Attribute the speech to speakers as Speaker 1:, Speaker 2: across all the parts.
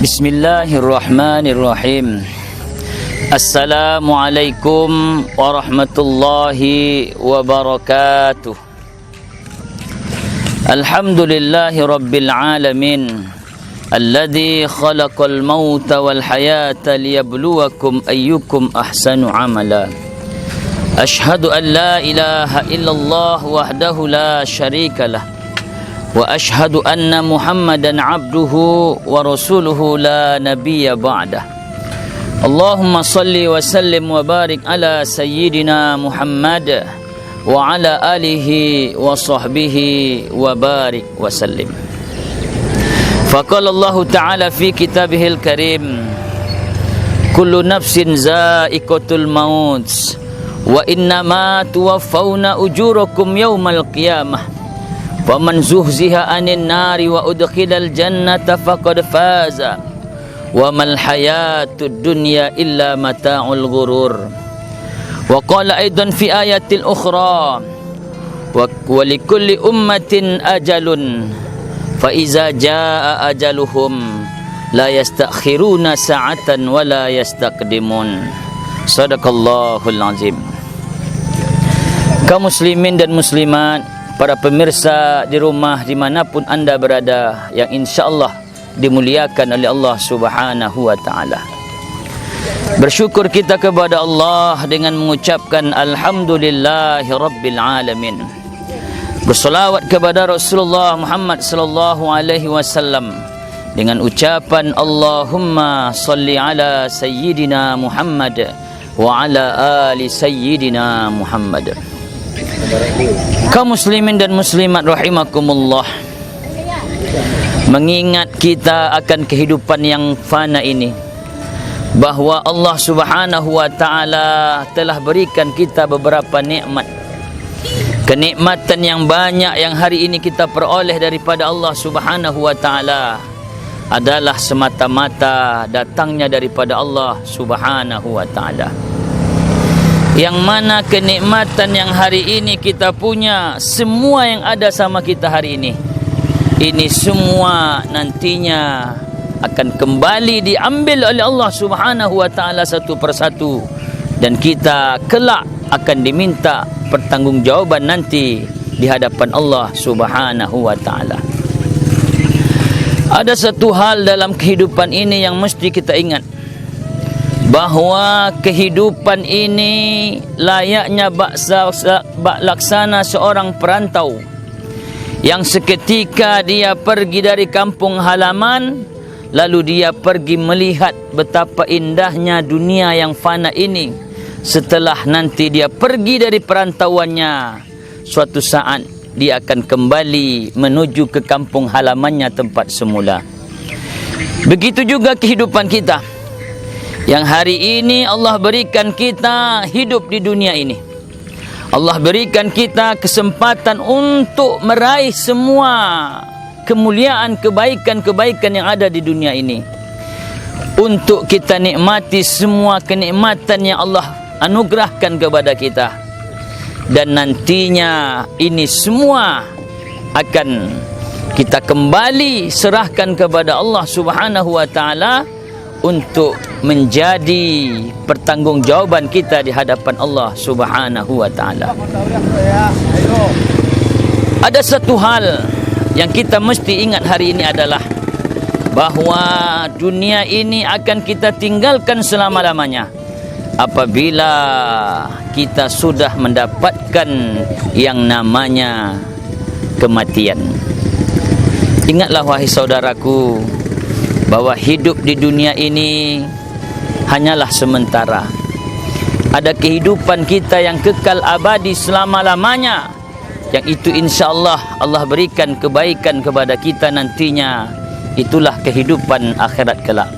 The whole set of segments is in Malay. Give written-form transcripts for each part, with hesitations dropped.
Speaker 1: Bismillahirrahmanirrahim. Assalamualaikum warahmatullahi wabarakatuh. Alhamdulillahi rabbil alamin, alladzi khalaqal mauta wal hayata liyabluwakum ayyukum ahsanu amala. Ashhadu an la ilaha illallah wahdahu la syarikalah, wa ashhadu anna Muhammadan abduhu wa rasuluhu la nabiyya ba'dah. Allahumma salli wa sallim wa barik ala sayyidina Muhammad wa ala alihi wa sahbihi wa barik wa sallim. Faqala Allah ta'ala fi kitabihil karim, kullu nafsin za'iqatul maut wa innama tuwaffawna ujurakum yawmal qiyamah. Faman zuhziha 'anil nari wa udkhilal jannata faqad faza wa mal hayatud dunya illa mata'ul ghurur. Wa qala aidan fi ayatil ukhra, wa likulli ummatin ajalun fa iza jaa ajaluhum la yastakhiruna sa'atan wa la yastaqdimun. Shadaqallahul azim. Kaum muslimin dan muslimat, para pemirsa di rumah dimanapun anda berada, yang insyaAllah dimuliakan oleh Allah subhanahu wa ta'ala. Bersyukur kita kepada Allah dengan mengucapkan Alhamdulillahi Rabbil Alamin. Bersolawat kepada Rasulullah Muhammad sallallahu alaihi wasallam dengan ucapan Allahumma salli ala Sayyidina Muhammad wa ala ali Sayyidina Muhammad. Kaum muslimin dan muslimat rahimakumullah, mengingat kita akan kehidupan yang fana ini, bahawa Allah subhanahu wa ta'ala telah berikan kita beberapa nikmat, kenikmatan yang banyak yang hari ini kita peroleh daripada Allah subhanahu wa ta'ala adalah semata-mata datangnya daripada Allah subhanahu wa ta'ala. Yang mana kenikmatan yang hari ini kita punya, semua yang ada sama kita hari ini semua nantinya akan kembali diambil oleh Allah subhanahu wa ta'ala satu persatu, dan kita kelak akan diminta pertanggungjawaban nanti di hadapan Allah subhanahu wa ta'ala. Ada satu hal dalam kehidupan ini yang mesti kita ingat, bahawa kehidupan ini layaknya bak laksana seorang perantau yang seketika dia pergi dari kampung halaman, lalu dia pergi melihat betapa indahnya dunia yang fana ini. Setelah nanti dia pergi dari perantauannya, suatu saat dia akan kembali menuju ke kampung halamannya tempat semula. Begitu juga kehidupan kita, yang hari ini Allah berikan kita hidup di dunia ini. Allah berikan kita kesempatan untuk meraih semua kemuliaan, kebaikan-kebaikan yang ada di dunia ini, untuk kita nikmati semua kenikmatan yang Allah anugerahkan kepada kita. Dan nantinya ini semua akan kita kembali serahkan kepada Allah subhanahu wa ta'ala untuk menjadi pertanggungjawaban kita di hadapan Allah subhanahu wa ta'ala. Ada satu hal yang kita mesti ingat hari ini adalah bahawa dunia ini akan kita tinggalkan selama-lamanya apabila kita sudah mendapatkan yang namanya kematian. Ingatlah wahai saudaraku, bahwa hidup di dunia ini hanyalah sementara. Ada kehidupan kita yang kekal abadi selama-lamanya, yang itu insyaAllah Allah berikan kebaikan kepada kita nantinya. Itulah kehidupan akhirat kelak.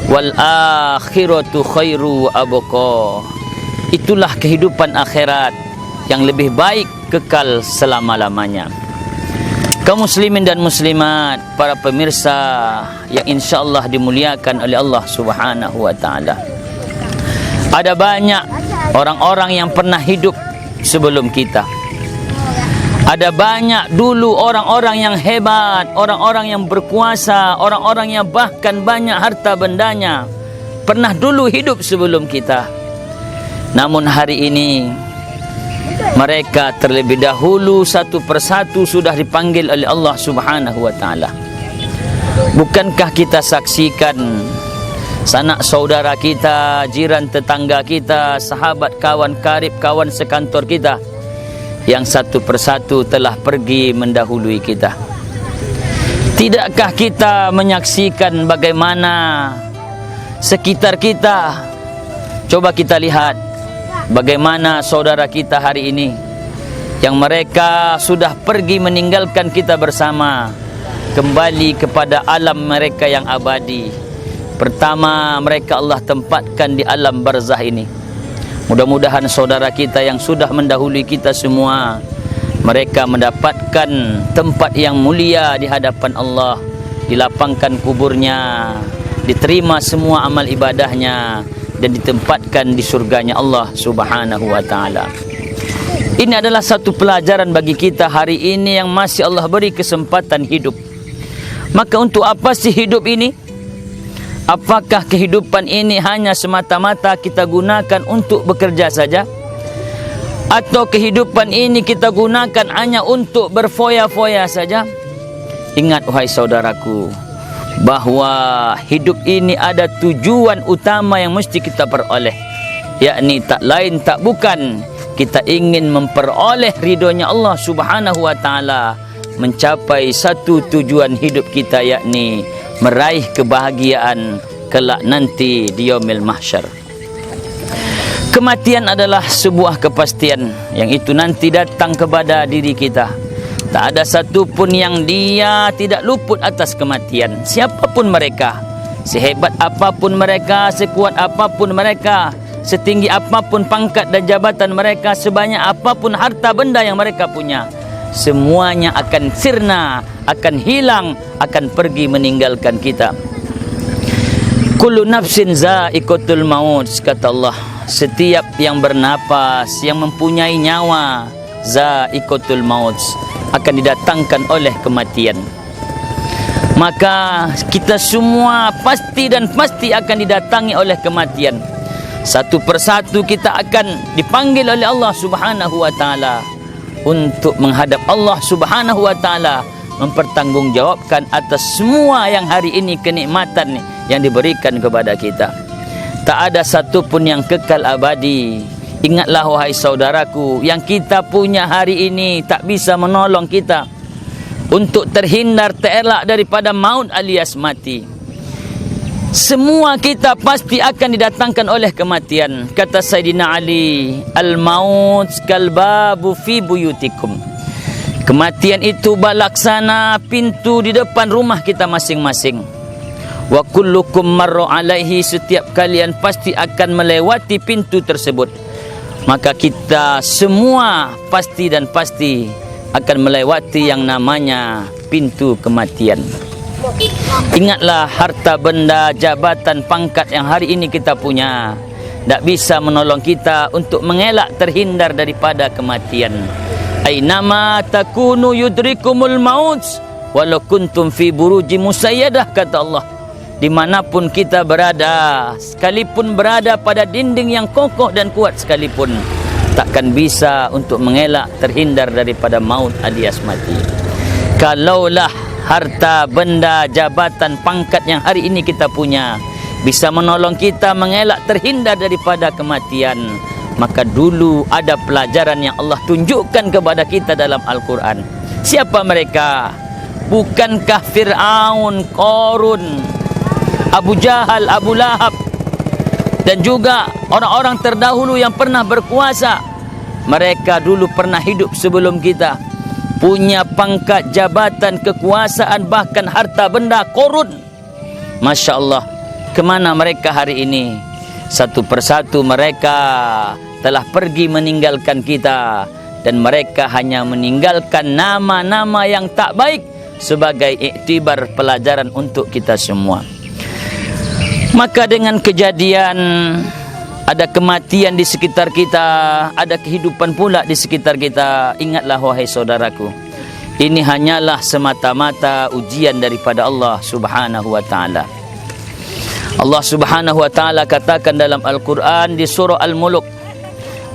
Speaker 1: Wal akhiratu khairu abqa. Itulah kehidupan akhirat yang lebih baik, kekal selama-lamanya. Kaum muslimin dan muslimat, para pemirsa yang insyaAllah dimuliakan oleh Allah subhanahu wa ta'ala, ada banyak orang-orang yang pernah hidup sebelum kita. Ada banyak dulu orang-orang yang hebat, orang-orang yang berkuasa, orang-orang yang bahkan banyak harta bendanya, pernah dulu hidup sebelum kita. Namun hari ini mereka terlebih dahulu satu persatu sudah dipanggil oleh Allah Subhanahu wa taala. Bukankah kita saksikan sanak saudara kita, jiran tetangga kita, sahabat, kawan karib, kawan sekantor kita yang satu persatu telah pergi mendahului kita? Tidakkah kita menyaksikan bagaimana sekitar kita? Coba kita lihat bagaimana saudara kita hari ini yang mereka sudah pergi meninggalkan kita bersama, kembali kepada alam mereka yang abadi. Pertama, mereka Allah tempatkan di alam barzah ini. Mudah-mudahan saudara kita yang sudah mendahului kita semua, mereka mendapatkan tempat yang mulia di hadapan Allah, dilapangkan kuburnya, diterima semua amal ibadahnya, dan ditempatkan di surganya Allah Subhanahu wa taala. Ini adalah satu pelajaran bagi kita hari ini yang masih Allah beri kesempatan hidup. Maka untuk apa sih hidup ini? Apakah kehidupan ini hanya semata-mata kita gunakan untuk bekerja saja? Atau kehidupan ini kita gunakan hanya untuk berfoya-foya saja? Ingat wahai saudaraku, bahwa hidup ini ada tujuan utama yang mesti kita peroleh, yakni tak lain tak bukan kita ingin memperoleh ridhonya Allah Subhanahu wa taala, mencapai satu tujuan hidup kita, yakni meraih kebahagiaan kelak nanti di yaumil mahsyar. Kematian adalah sebuah kepastian yang itu nanti datang kepada diri kita. Tak ada satu pun yang dia tidak luput atas kematian. Siapapun mereka, sehebat apapun mereka, sekuat apapun mereka, setinggi apapun pangkat dan jabatan mereka, sebanyak apapun harta benda yang mereka punya, semuanya akan sirna, akan hilang, akan pergi meninggalkan kita. Kullu nafsin za'iqatul maut, kata Allah. Setiap yang bernapas, yang mempunyai nyawa, za'iqatul maut, akan didatangkan oleh kematian. Maka kita semua pasti dan pasti akan didatangi oleh kematian. Satu persatu kita akan dipanggil oleh Allah Subhanahu wa taala untuk menghadap Allah Subhanahu wa taala, mempertanggungjawabkan atas semua yang hari ini kenikmatan yang diberikan kepada kita. Tak ada satu pun yang kekal abadi. Ingatlah wahai saudaraku, yang kita punya hari ini tak bisa menolong kita untuk terhindar, terelak daripada maut alias mati. Semua kita pasti akan didatangkan oleh kematian. Kata Sayyidina Ali, al-maut kalbabu fi buyutikum. Kematian itu balaksana pintu di depan rumah kita masing-masing. Wa kullukum marra alaihi, setiap kalian pasti akan melewati pintu tersebut. Maka kita semua pasti dan pasti akan melewati yang namanya pintu kematian. Ingatlah, harta benda, jabatan, pangkat yang hari ini kita punya tak bisa menolong kita untuk mengelak terhindar daripada kematian. Ainama takunu yudrikumul maut walau kuntum fi buruji musayyadah, kata Allah. Dimanapun kita berada, sekalipun berada pada dinding yang kokoh dan kuat sekalipun, takkan bisa untuk mengelak terhindar daripada maut alias mati. Kalaulah harta, benda, jabatan, pangkat yang hari ini kita punya bisa menolong kita mengelak terhindar daripada kematian, maka dulu ada pelajaran yang Allah tunjukkan kepada kita dalam Al-Quran. Siapa mereka? Bukankah Fir'aun, Qarun, Abu Jahal, Abu Lahab, dan juga orang-orang terdahulu yang pernah berkuasa? Mereka dulu pernah hidup sebelum kita, punya pangkat, jabatan, kekuasaan, bahkan harta benda korun. Masya Allah, kemana mereka hari ini? Satu persatu mereka telah pergi meninggalkan kita, dan mereka hanya meninggalkan nama-nama yang tak baik sebagai iktibar, pelajaran untuk kita semua. Maka dengan kejadian ada kematian di sekitar kita, ada kehidupan pula di sekitar kita. Ingatlah wahai saudaraku, ini hanyalah semata-mata ujian daripada Allah Subhanahu wa taala. Allah Subhanahu wa taala katakan dalam Al-Quran di surah Al-Mulk,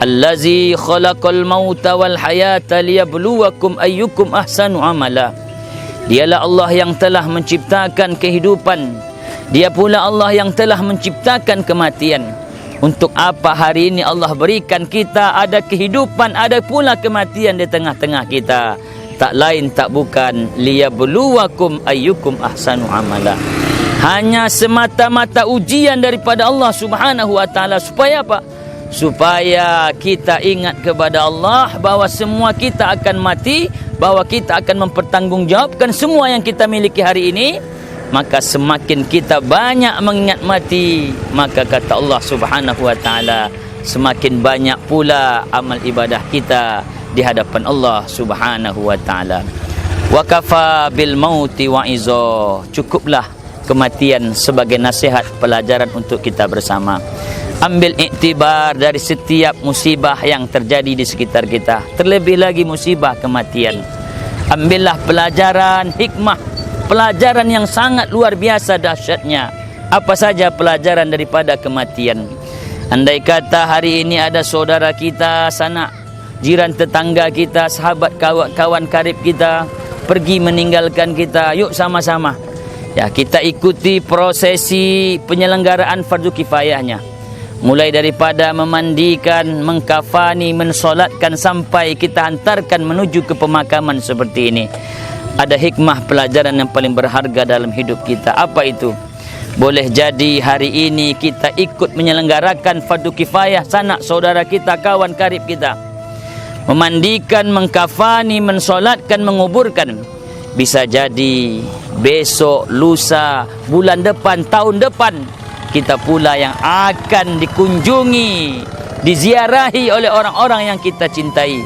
Speaker 1: Allazi khalaqal mauta wal hayata liyabluwakum ayyukum ahsanu amala. Dialah Allah yang telah menciptakan kehidupan. Dia pula Allah yang telah menciptakan kematian. Untuk apa hari ini Allah berikan kita ada kehidupan, ada pula kematian di tengah-tengah kita? Tak lain tak bukan liyabluwakum ayyukum ahsanu amala. Hanya semata-mata ujian daripada Allah Subhanahu wa taala. Supaya apa? Supaya kita ingat kepada Allah bahawa semua kita akan mati, bahawa kita akan mempertanggungjawabkan semua yang kita miliki hari ini. Maka semakin kita banyak mengingat mati, maka kata Allah Subhanahu wa taala, semakin banyak pula amal ibadah kita di hadapan Allah Subhanahu wa taala. Wa kafa bil mauti wa'iza. Cukuplah kematian sebagai nasihat pelajaran untuk kita bersama. Ambil iktibar dari setiap musibah yang terjadi di sekitar kita, terlebih lagi musibah kematian. Ambillah pelajaran hikmah, pelajaran yang sangat luar biasa dahsyatnya. Apa saja pelajaran daripada kematian? Andai kata hari ini ada saudara kita, sanak, jiran tetangga kita, sahabat kawan karib kita pergi meninggalkan kita, yuk sama-sama ya kita ikuti prosesi penyelenggaraan fardu kifayahnya. Mulai daripada memandikan, mengkafani, mensolatkan sampai kita hantarkan menuju ke pemakaman seperti ini. Ada hikmah pelajaran yang paling berharga dalam hidup kita. Apa itu? Boleh jadi hari ini kita ikut menyelenggarakan fardu kifayah sanak saudara kita, kawan karib kita. Memandikan, mengkafani, mensolatkan, menguburkan. Bisa jadi besok, lusa, bulan depan, tahun depan kita pula yang akan dikunjungi, diziarahi oleh orang-orang yang kita cintai.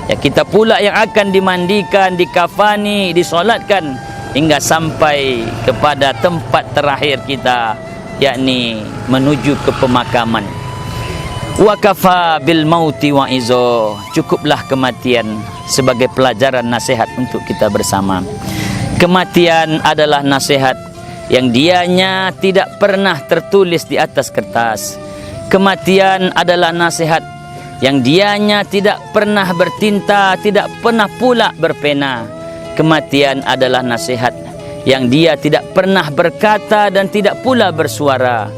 Speaker 1: Ya, kita pula yang akan dimandikan, dikafani, disolatkan hingga sampai kepada tempat terakhir kita, yakni menuju ke pemakaman. Wa kafa bil mauti wa'iza. Cukuplah kematian sebagai pelajaran nasihat untuk kita bersama. Kematian adalah nasihat yang dianya tidak pernah tertulis di atas kertas. Kematian adalah nasihat yang dianya tidak pernah bertinta, tidak pernah pula berpena. Kematian adalah nasihat yang dia tidak pernah berkata dan tidak pula bersuara.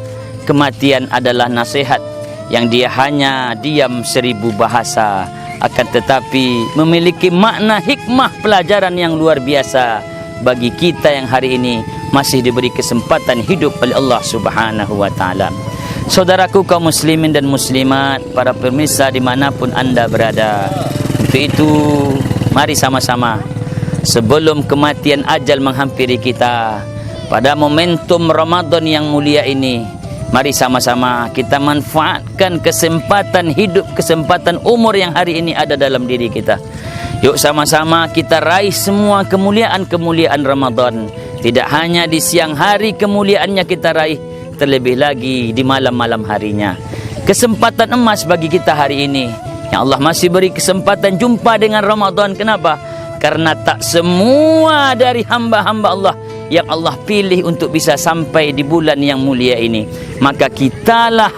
Speaker 1: Kematian adalah nasihat yang dia hanya diam 1000 bahasa, akan tetapi memiliki makna hikmah pelajaran yang luar biasa bagi kita yang hari ini masih diberi kesempatan hidup oleh Allah Subhanahu wa taala. Saudaraku kaum muslimin dan muslimat, para pemirsa dimanapun anda berada, untuk itu mari sama-sama sebelum kematian ajal menghampiri kita pada momentum Ramadan yang mulia ini, mari sama-sama kita manfaatkan kesempatan hidup, kesempatan umur yang hari ini ada dalam diri kita. Yuk sama-sama kita raih semua kemuliaan-kemuliaan Ramadan. Tidak hanya di siang hari kemuliaannya kita raih, terlebih lagi di malam-malam harinya. Kesempatan emas bagi kita hari ini, yang Allah masih beri kesempatan jumpa dengan Ramadan. Kenapa? Karena tak semua dari hamba-hamba Allah yang Allah pilih untuk bisa sampai di bulan yang mulia ini. Maka kitalah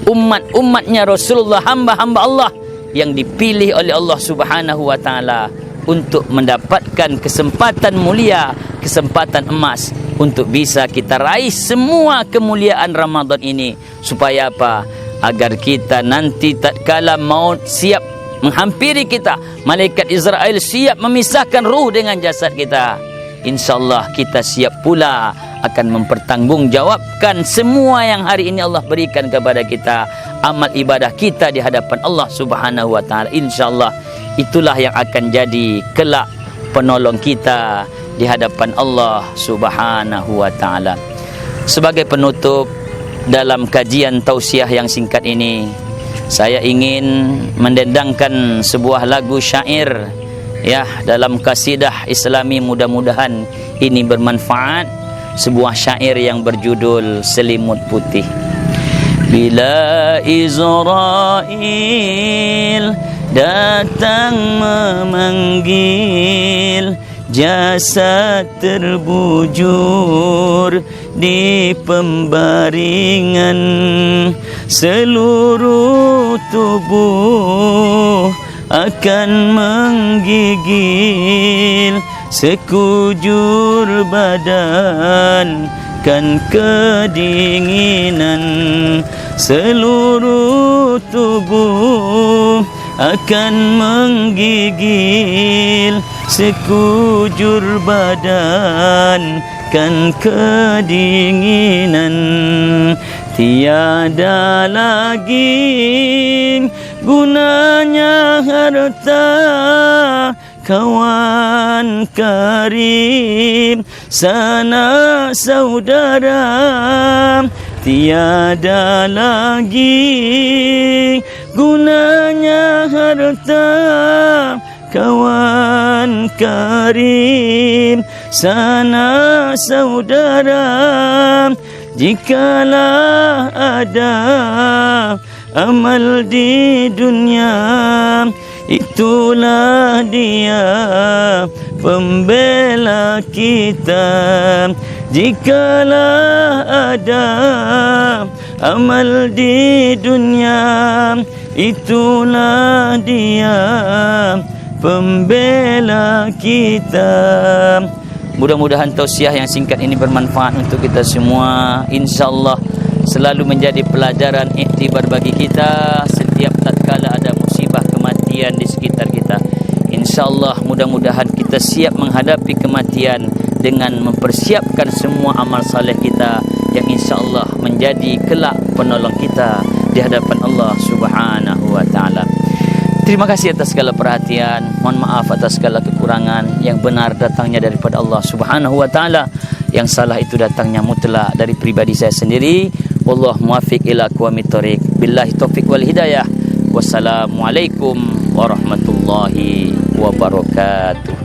Speaker 1: umat-umatnya Rasulullah, hamba-hamba Allah yang dipilih oleh Allah Subhanahu wa taala untuk mendapatkan kesempatan mulia, kesempatan emas untuk bisa kita raih semua kemuliaan Ramadan ini. Supaya apa? Agar kita nanti tatkala maut siap menghampiri kita, malaikat Israel siap memisahkan ruh dengan jasad kita, InsyaAllah kita siap pula akan mempertanggungjawabkan semua yang hari ini Allah berikan kepada kita, amal ibadah kita di hadapan Allah Subhanahu wa taala. InsyaAllah itulah yang akan jadi kelak penolong kita di hadapan Allah Subhanahu wa taala. Sebagai penutup dalam kajian tausiah yang singkat ini, saya ingin mendendangkan sebuah lagu syair ya dalam kasidah Islami. Mudah-mudahan ini bermanfaat. Sebuah syair yang berjudul Selimut Putih. bila Israel datang memanggil, jasad terbujur di pembaringan, seluruh tubuh akan menggigil, sekujur badan kan kedinginan, seluruh tubuh akan menggigil, sekujur badan kan kedinginan. Tiada lagi gunanya harta, kawan karib, sanak saudara. Tiada lagi gunanya harta, kawan karib, sanak saudara. Jikalau ada amal di dunia, itulah dia pembela kita. Jikalau ada amal di dunia, itulah dia pembela kita. Mudah-mudahan tausiah yang singkat ini bermanfaat untuk kita semua. InsyaAllah selalu menjadi pelajaran iktibar bagi kita setiap tatkala ada musibah kematian di sekitar kita. InsyaAllah mudah-mudahan kita siap menghadapi kematian dengan mempersiapkan semua amal saleh kita yang insyaAllah menjadi kelak penolong kita di hadapan Allah Subhanahu wa ta'ala. Terima kasih atas segala perhatian. Mohon maaf atas segala kekurangan. Yang benar datangnya daripada Allah Subhanahu wa ta'ala, yang salah itu datangnya mutlak dari pribadi saya sendiri. Wallah muwafiq ila aqwamit thoriq. Billahi taufiq wal hidayah. Wassalamualaikum warahmatullahi wabarakatuh.